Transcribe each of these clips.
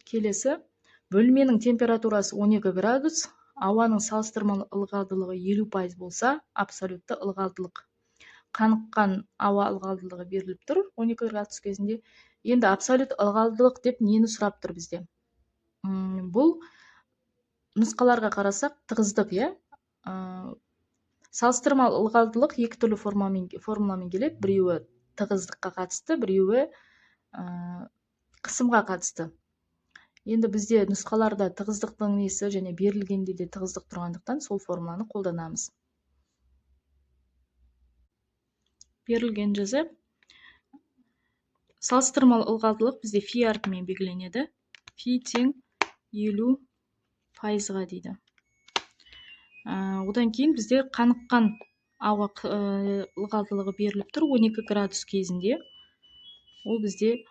Келесі, бөлменің температурасы 12 градус, ауаның салыстырмалы ылғалдылығы 50% болса, абсолютті ылғалдылық. Қаныққан ауа ылғалдылығы беріліп тұр 12 градус кезінде. Енді абсолют ылғалдылық деп нені сұрап тұр бізде? Бұл нұсқаларға қарасақ тығыздық, иә? Салыстырмалы ылғалдылық екі түрлі формуламен келеді. Біреуі тығыздыққа қатысты, біреуі қысымға қатысты. Енді бізде нұсқаларда тығыздықтың несі және берілгенде де тығыздық тұрғандықтан сол формуланы қолданамыз. Берілген жаза. Салыстырмалы ылғалдылық бізде фи әрпімен белгіленеді. Фи тең 50%-ға дейді. Одан кейін бізде қаныққан ауа ылғалдылығы беріліп тұр 12 градус кезінде. Ол бізде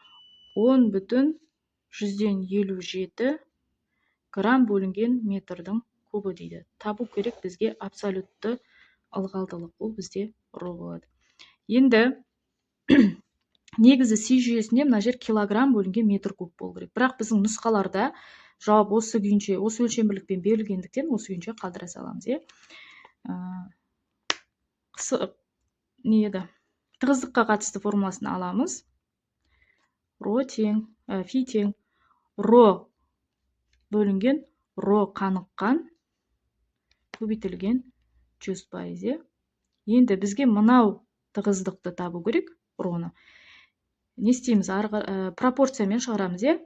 10,157 грамм бөлінген метрдің кубы дейді. Табу керек бізге абсолютті ылғалдылық. Ол бізде ро болады. Енді негізі си жүйесінде мына жер килограмм бөлінген метр куб болу керек. Бірақ біздің нұсқаларда жауап осы күйінше, осы өлшем-бірлікпен берілгендіктен осы күйінше қалдыра саламыз, е. Тығыздыққа қатысты формуласын аламыз. Фи тең ро бөлінген ро қаныққан көбейтілген 100%. Енді бізге мынау тығыздықты табу керек, роны. Не істейміз? Пропорциямен шығарамыз, е?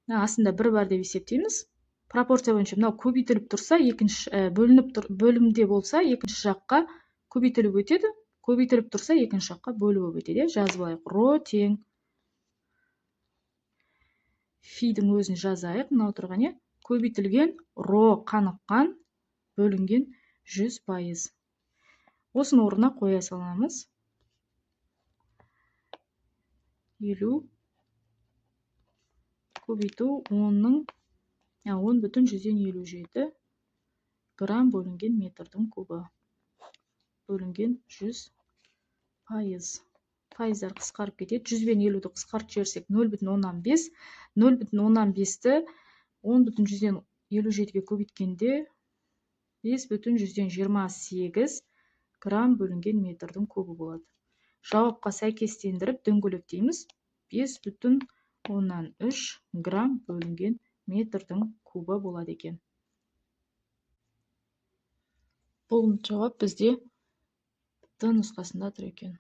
Астында бір бар деп есептейміз. Пропорция бойынша мынау көбейтіліп тұрса, бөлімде болса, екінші жаққа көбейтіліп өтеді. Көбейтіліп тұрса, екінші жаққа бөліп өтеді. Жазып алайық. Ро тең фидің өзін жазайық. Мынау тұрған, көбейтілген ро қаныққан бөлінген 100%. Осыны орнына қоя саламыз. 50 көбейту 10,157 грамм бөлінген метрдің кубы. Бөлінген 100%. Пайыздар қысқарып кетеді. 100 бен 50-ді қысқарып жіберсек 0,15. 0,15-ті 10,157-ге көбейткенде 5,128 грамм бөлінген метрдің кубы болады. Жауапқа сәйкестендіріп дөңгелектейміз. 5,3 грамм бөлінген метрдің кубы болады екен. Бұл жауап бізде Д нұсқасында тұр екен.